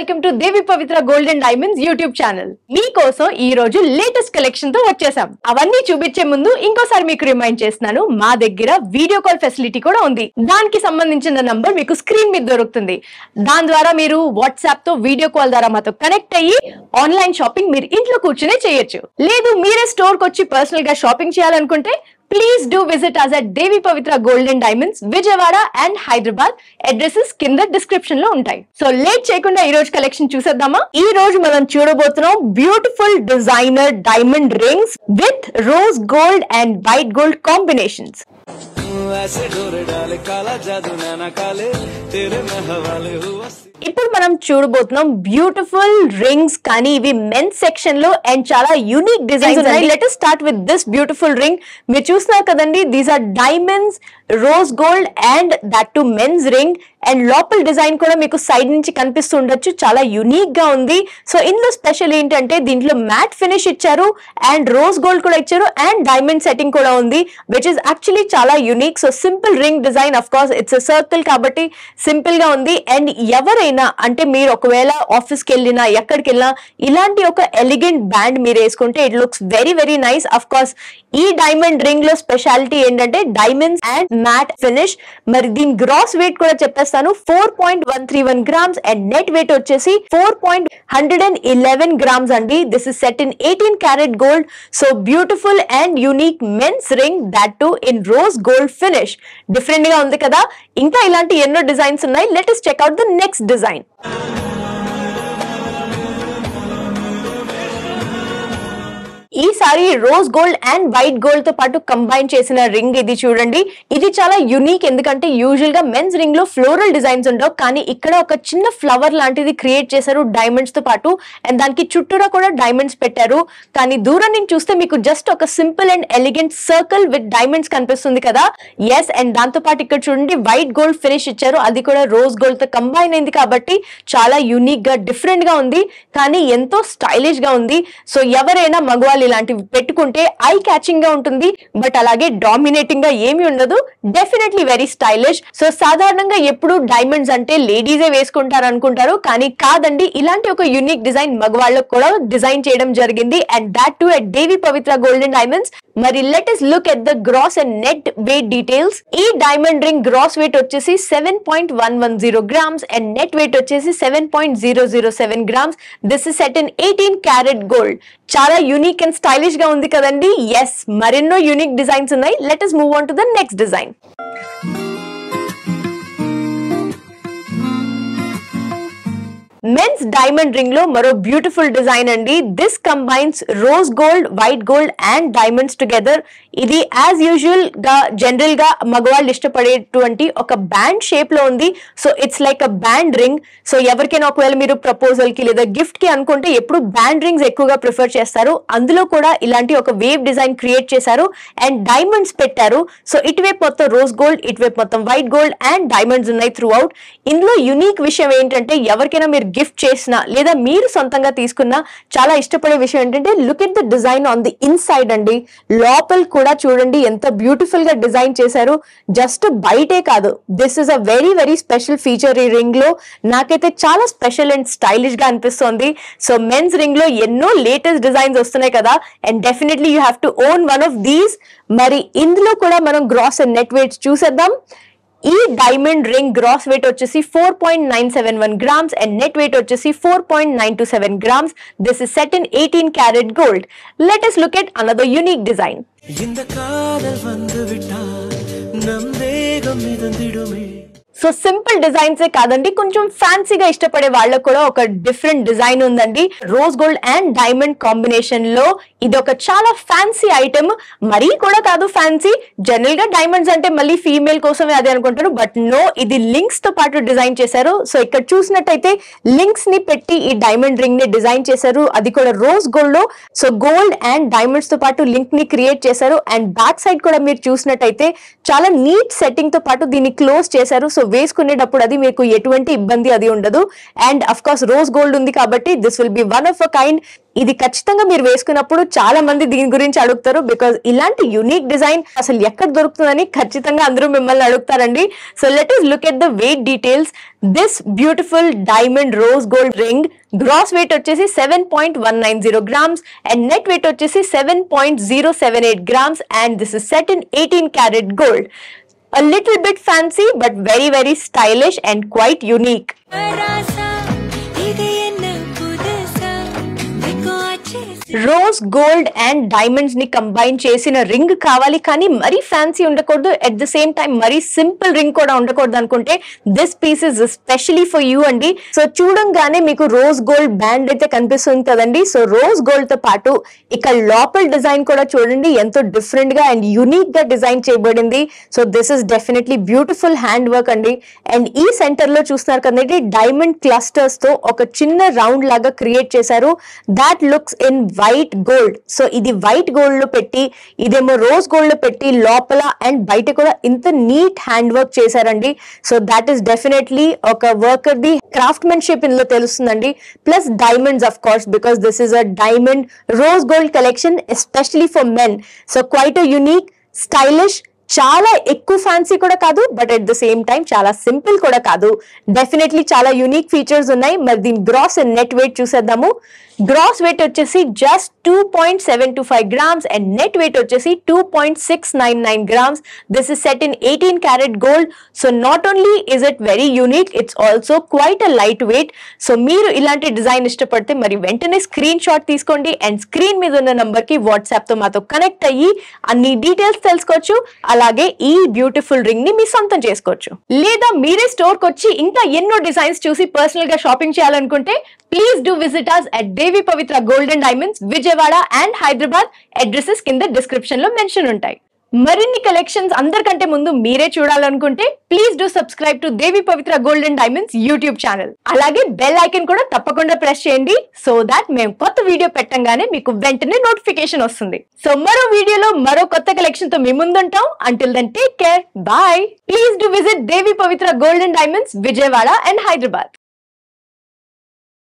Welcome to Devi Pavitra gold and diamonds YouTube channel. మీకోసం ఈ రోజు లేటెస్ట్ కలెక్షన్ తో వచ్చేసాం. అవన్నీ చూపించే ముందు ఇంకోసారి మీకు రిమైండ్ చేస్తున్నాను, మా దగ్గర వీడియో కాల్ ఫెసిలిటీ కూడా ఉంది. దానికి సంబంధించిన నంబర్ మీకు స్క్రీన్ మీద దొరుకుతుంది. దాని ద్వారా మీరు వాట్సాప్ తో వీడియో కాల్ ద్వారా మాతో కనెక్ట్ అయ్యి ఆన్లైన్ షాపింగ్ మీరు ఇంట్లో కూర్చునే చేయొచ్చు. లేదు మీరే స్టోర్ కి వచ్చి పర్సనల్ గా షాపింగ్ చేయాలనుకుంటే please do visit us at Devi Pavitra Gold and Diamonds, Vijayawada and Hyderabad. Addresses కింద డిస్క్రిప్షన్ లో ఉంటాయి. సో లేట్ చేయకుండా ఈ రోజు కలెక్షన్ చూసేద్దామా. ఈ రోజు మనం చూడబోతున్నాం beautiful designer diamond rings with rose gold and white gold combinations. ఇప్పుడు మనం చూడబోతున్నాం బ్యూటిఫుల్ రింగ్స్, కానీ ఇవి మెన్స్ సెక్షన్ లో అండ్ చాలా యూనిక్ డిజైన్స్ ఉన్నాయి. Let us start with this beautiful ring. మీరు చూస్తున్నారు కదండి, these are diamonds, rose gold and that too men's ring. And లోపల డిజైన్ కూడా మీకు సైడ్ నుంచి కనిపిస్తూ ఉండొచ్చు, చాలా యూనిక్ గా ఉంది. సో ఇందులో స్పెషల్ ఏంటంటే దీంట్లో మ్యాట్ ఫినిష్ ఇచ్చారు అండ్ రోజ్ గోల్డ్ కూడా ఇచ్చారు అండ్ డైమండ్ సెట్టింగ్ కూడా ఉంది, విచ్ ఇస్ యాక్చువల్లీ చాలా unique. So simple ring design, of course it's circle కాబట్టి సింపుల్ గా ఉంది. అండ్ ఎవరైనా అంటే మీరు ఒకవేళ ఆఫీస్ కి వెళ్ళినా ఎక్కడికి వెళ్ళినా ఇలాంటి ఒక ఎలిగెంట్ బ్యాండ్ మీరు వేసుకుంటే it looks very very nice. Of course ఈ డైమండ్ రింగ్ లో స్పెషాలిటీ ఏంటంటే డైమండ్స్ అండ్ మ్యాట్ ఫినిష్. మరి దీని గ్రాస్ వెయిట్ కూడా చెప్పేస్తాను, 4.131 grams అండ్ నెట్ వెయిట్ వచ్చేసి 4.111 grams అండి. This is set in 18 karat gold. So beautiful and unique men's ring, that too in rose gold finish. Different గా ఉంది కదా. ఇంకా ఇలాంటి ఎన్నో డిజైన్స్ ఉన్నాయి. Let us check out the next design. ఈసారి rose gold and white gold తో పాటు కంబైన్ చేసిన రింగ్ ఇది చూడండి. ఇది చాలా యూనిక్, ఎందుకంటే యూజువల్ గా మెన్స్ రింగ్ లో ఫ్లోరల్ డిజైన్స్ ఉండవు, కానీ ఇక్కడ ఒక చిన్న ఫ్లవర్ లాంటిది క్రియేట్ చేశారు డైమండ్స్ తో పాటు. అండ్ దానికి చుట్టూరా కూడా డైమండ్స్ పెట్టారు, కానీ దూరం నుంచి చూస్తే మీకు జస్ట్ ఒక simple and elegant circle with diamonds కనిపిస్తుంది కదా. ఎస్, అండ్ దాంతో పాటు ఇక్కడ చూడండి వైట్ గోల్డ్ ఫినిష్ ఇచ్చారు, అది కూడా రోజ్ గోల్డ్ తో కంబైన్ అయింది కాబట్టి చాలా యూనిక్ గా డిఫరెంట్ గా ఉంది, కానీ ఎంతో స్టైలిష్ గా ఉంది. సో ఎవరైనా మగవాళ్ళు ఇలాంటివి పెట్టుకుంటే ఐ క్యాచింగ్ గా ఉంటుంది, బట్ అలాగే డామినేటింగ్ గా ఏమి ఉండదు. Definitely very stylish. సో సాధారణంగా ఎప్పుడు డైమండ్స్ అంటే లేడీసే వేసుకుంటారు అనుకుంటారు, కానీ కాదండి, ఇలాంటి ఒక యూనిక్ డిజైన్ మగవాళ్ళకు కూడా డిజైన్ చేయడం జరిగింది. And that too at Devi Pavitra gold and diamonds. మరి let us look at the gross and net weight details. ఈ డైమండ్ రింగ్ గ్రాస్ వెయిట్ వచ్చేసి 7.110 grams అండ్ నెట్ వెయిట్ వచ్చేసి 7.007 grams. This is set in 18 karat gold. చాలా unique and stylish గా ఉంది కదండి. Yes, మరెన్నో unique designs ఉన్నాయి. Let us move on to the next design. Men's diamond ring లో మరో బ్యూటిఫుల్ డిజైన్ అండి. This combines rose gold, white gold and diamonds together. ఇది యాజ్ యూజువల్ గా జనరల్ గా మగవాళ్ళు ఇష్టపడేటువంటి ఒక బ్యాండ్ షేప్ లో ఉంది. So it's like a band ring. So ఎవరికైనా ఒకవేళ మీరు ప్రపోజల్ కి లేదా గిఫ్ట్ కి అనుకుంటే ఎప్పుడు బ్యాండ్ రింగ్స్ ఎక్కువగా ప్రిఫర్ చేస్తారు. అందులో కూడా ఇలాంటి ఒక వేవ్ డిజైన్ క్రియేట్ చేశారు అండ్ డైమండ్స్ పెట్టారు. సో ఇటువైపు మొత్తం రోజ్ గోల్డ్, ఇటువైపు మొత్తం వైట్ గోల్డ్ అండ్ డైమండ్స్ ఉన్నాయి త్రూ అవుట్. ఇందులో యూనిక్ విషయం ఏంటంటే ఎవరికైనా మీరు గిఫ్ట్ చేసినా లేదా మీరు సొంతంగా తీసుకున్నా చాలా ఇష్టపడే విషయం ఏంటంటే look at the design on the inside అండి. లోపల కూడా చూడండి ఎంత బ్యూటిఫుల్ గా డిజైన్ చేశారు. జస్ట్ బయటే కాదు, this is a very very special feature ఈ రింగ్ లో. నాకైతే చాలా స్పెషల్ అండ్ స్టైలిష్ గా అనిపిస్తుంది. సో మెన్స్ రింగ్ లో ఎన్నో లేటెస్ట్ డిజైన్స్ వస్తున్నాయి కదా, and definitely you have to own one of these. మరి ఇందులో కూడా మనం గ్రాస్ అండ్ నెట్ వెయిట్స్ చూసేద్దాం. ఈ డైమండ్ రింగ్ గ్రాస్ వెయిట్ వచ్చేసి 4.971 grams అండ్ నెట్ వెయిట్ వచ్చేసి 4.927 grams. This is set in 18 karat gold. Let us look at another unique design. So simple designs కాదండి, కొంచెం ఫ్యాన్సీగా ఇష్టపడే వాళ్ళకు కూడా ఒక డిఫరెంట్ డిజైన్ ఉందండి. Rose gold and diamond combination లో ఇది ఒక చాలా ఫ్యాన్సీ ఐటమ్. మరీ కూడా కాదు ఫ్యాన్సీ, జనరల్ గా డైమండ్స్ అంటే మళ్ళీ ఫీమేల్ కోసమే అదే అనుకుంటారు, బట్ నో, ఇది లింక్స్ తో పాటు డిజైన్ చేశారు. సో ఇక్కడ చూసినట్టయితే లింక్స్ ని పెట్టి ఈ డైమండ్ రింగ్ ని డిజైన్ చేశారు, అది కూడా రోజ్ గోల్డ్ లో. సో గోల్డ్ అండ్ డైమండ్స్ తో పాటు లింక్ ని క్రియేట్ చేశారు. అండ్ బ్యాక్ సైడ్ కూడా మీరు చూసినట్టయితే చాలా నీట్ సెట్టింగ్ తో పాటు దీన్ని క్లోజ్ చేశారు. సో వేసుకునేటప్పుడు అది మీకు ఎటువంటి ఇబ్బంది అది ఉండదు. And of course rose gold ఉంది కాబట్టి this will be one of a kind. ఇది ఖచ్చితంగా మీరు వేసుకున్నప్పుడు చాలా మంది దీని గురించి అడుగుతారు, బికాస్ ఇలాంటి యునిక్ డిజైన్ అసలు ఎక్కడ దొరుకుతుందని ఖచ్చితంగా అందరూ మిమ్మల్ని అడుగుతారండి. So let us look at the weight details. This beautiful diamond rose gold ring gross weight వచ్చేసి 7.190 grams అండ్ నెట్ వెయిట్ వచ్చేసి 7.078 grams and this is set in 18 karat gold. A little bit fancy but very very stylish and quite unique. Rose gold and diamonds ని combine చేసిన ring కావాలి, కానీ మరీ fancy ఉండకూడదు, at the same time మరీ simple ring కూడా ఉండకూడదు అనుకుంటే this piece is especially for you అండి. సో చూడంగానే మీకు రోజ్ గోల్డ్ బ్యాండ్ అయితే కనిపిస్తుంది కదండి. సో రోజ్ గోల్డ్ తో పాటు ఇక్కడ లోపల డిజైన్ కూడా చూడండి ఎంతో డిఫరెంట్ గా అండ్ యూనిక్ గా డిజైన్ చేయబడింది. So this is definitely beautiful hand work అండి. అండ్ ఈ సెంటర్ లో చూస్తున్నారు కదండి డైమండ్ క్లస్టర్స్ తో ఒక చిన్న రౌండ్ లాగా క్రియేట్ చేశారు. That looks in white gold. So ఇది వైట్ గోల్డ్ లో పెట్టి, ఇదేమో రోజ్ గోల్డ్ లో పెట్టి లోపల అండ్ బయట కూడా ఇంత నీట్ హ్యాండ్ వర్క్ చేశారండి. సో దాట్ ఈస్ డెఫినెట్లీ ఒక వర్కర్ ది క్రాఫ్ట్మెన్షిప్ ఇందులో తెలుస్తుందండి. Plus diamonds of course, because this is a diamond rose gold collection especially for men. So quite a unique, stylish, చాలా ఎక్కువ fancy కూడా కాదు, but at the same time చాలా simple కూడా కాదు. డెఫినెట్లీ చాలా యూనిక్ ఫీచర్స్ ఉన్నాయి. మరి దీని గ్రాస్ అండ్ నెట్ వెయిట్ చూసేద్దాము. గ్రాస్ వెయిట్ వచ్చేసి just 2.725 grams and net weight వచ్చేసి 2.699 grams. This is set in 18 karat gold. So not only is it very unique, it's also quite a light weight. So మీరు ఇలాంటి design ఇష్టపడితే మరి వెంటనే screen shot తీసుకోండి and screen మీద ఉన్న number కి వాట్సాప్ తో మాతో కనెక్ట్ అయ్యి అన్ని డీటెయిల్స్ తెలుసుకోవచ్చు. అలాగే ఈ బ్యూటిఫుల్ రింగ్ ని మీ సొంతం చేసుకోవచ్చు. లేదా మీరే స్టోర్ కి వచ్చి ఇంకా ఎన్నో డిజైన్స్ చూసి పర్సనల్ గా షాపింగ్ చేయాలనుకుంటే please do visit us at Devi Pavitra gold and diamonds, Vijayawada and Hyderabad. Addresses కింద డిస్క్రిప్షన్ లో మెన్షన్ ఉంటాయి. మరిన్ని కలెక్షన్స్ అందరికంటే ముందు మీరే చూడాలనుకుంటే please do subscribe to Devi Pavitra gold and diamonds YouTube channel. అలాగే బెల్ ఐకన్ కూడా తప్పకుండా ప్రెస్ చేయండి, సో దాట్ మేము కొత్త వీడియో పెట్టంగానే మీకు వెంటనే నోటిఫికేషన్ వస్తుంది. సో మరో వీడియోలో మరో కొత్త కలెక్షన్ తో మీ ముందుంటాం. Until then take care, bye. Please do visit Devi Pavitra gold and diamonds, Vijayawada and Hyderabad.